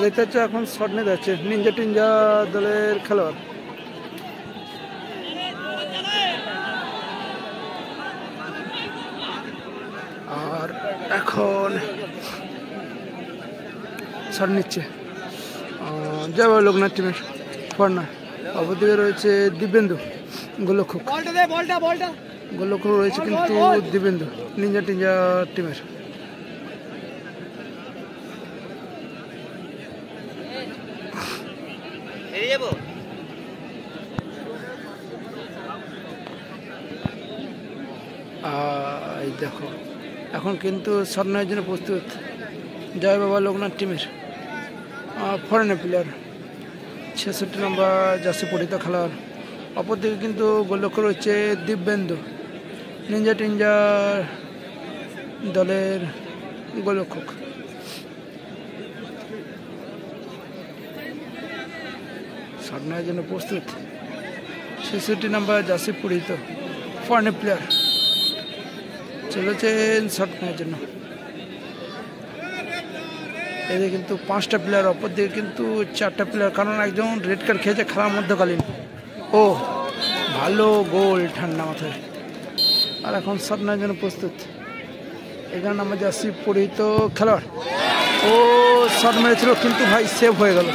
দেখতে হচ্ছে এখন শট নিয়ে যাচ্ছে নিনজা টিনজা দলের খেলোয়াড়। আর এখন শট নিচ্ছে জয় লোকনাথ টিমের কর্নার। অপরদিকে রয়েছে দিব্যেন্দু গোলক্ষক, গোলক্ষক রয়েছে কিন্তু দিব্যেন্দু নিনজা টিনজা টিমের। এই দেখো এখন কিন্তু শট নেওয়ার জন্য প্রস্তুত জয় বাবা লোকনাথ টিমের ফরেনার প্লেয়ার 66 নম্বর জার্সি পরিহিত খেলোয়াড়। অপরদিকে কিন্তু গোলরক্ষক রয়েছে দিব্যেন্দু নিনজা টিনজা দলের গোলরক্ষক। শট নেওয়ার জন্য প্রস্তুত 66 নম্বর জার্সি পরিহিত ফরেনার প্লেয়ার চলেছেন শট নেওয়ার জন্য। এদের কিন্তু 5টা প্লেয়ার, অপর দিকে কিন্তু 4টা প্লেয়ার, কারণ একজন রেড কার্ড খেয়েছে খেলার মধ্যকালীন। ও ভালো গোল ঠান্ডা মাথায়। আর এখন শট নেওয়ার জন্য প্রস্তুত 11 নম্বর জার্সি পরিহিত খেলোয়াড়। ও শট মেরেছিল কিন্তু ভাই সেভ হয়ে গেল।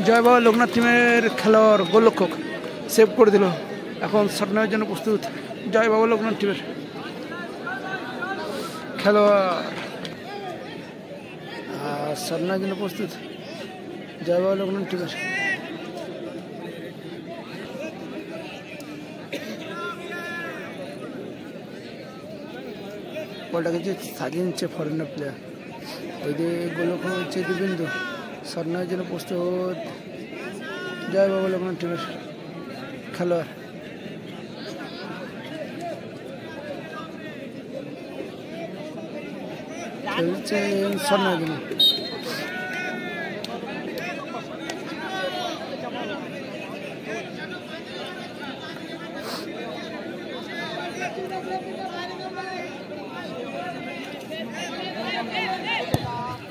জয় বাবা লোকনাথ টিমের খেলোয়াড় গোলরক্ষক সেভ করে দিল। এখন শট নেওয়ার জন্য প্রস্তুত জয় বাবা লোকনাথ টিমের খেলোয়াড়। শট নেওয়ার জন্য প্রস্তুত জয় বাবা লোকনাথ টিমের। বলটাকে যে সাজিয়ে নিচ্ছে ফরেনার প্লেয়ার। ওইদিকে গোলরক্ষক হচ্ছে দিব্যেন্দু। শট নেওয়ার জন্য প্রস্তুত জয় বাবা লোকনাথ টিমের খেলোয়াড়। খেলছে শট নেওয়ার জন্য।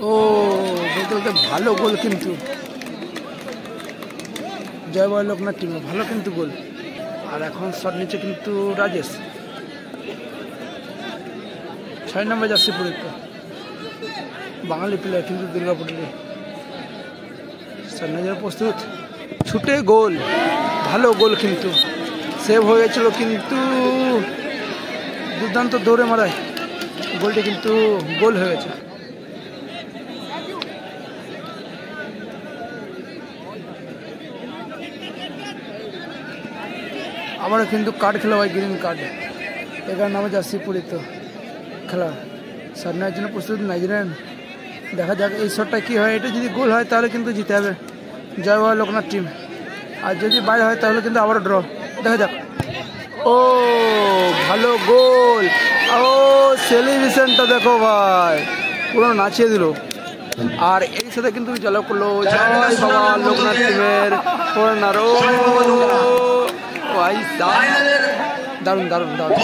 ও বলতে বলতে ভালো গোল কিন্তু জয় বাবা লোকনাথ টিমে ভালো কিন্তু গোল। আর এখন শট নিচ্ছে কিন্তু রাজেশ 6 নম্বর জার্সি পরিহিত বাঙালি প্লেয়ার কিন্তু দুর্গাপুরের। শট নেওয়ার প্রস্তুত ছুটে গোল, ভালো গোল কিন্তু সেভ হয়ে গেছিল কিন্তু দুর্দান্ত দৌড়ে মারায় গোলটি কিন্তু গোল হয়ে গেছে। আবারও কিন্তু কার্ড খেলা হয় গ্রিন কার্ড 11 নম্বর জার্সি পরিহিত খেলা। শট নেওয়ার জন্য প্রস্তুত নাইজেরিয়ান। দেখা যাক এই শটটা কী হয়। এটা যদি গোল হয় তাহলে কিন্তু জিতে হবে জয় বাবা লোকনাথ টিম, আর যদি বাইরে হয় তাহলে কিন্তু আবারও ড্র। দেখা যাক। ও ভালো গোল। ও সেলিব্রেশনটা দেখো ভাই, পুরো নাচিয়ে দিল। আর এই সাথে কিন্তু জল করলো জয় বাবা লোকনাথ টিমের কর্নার। ও ভাই দারুণ দারুণ দারুণ।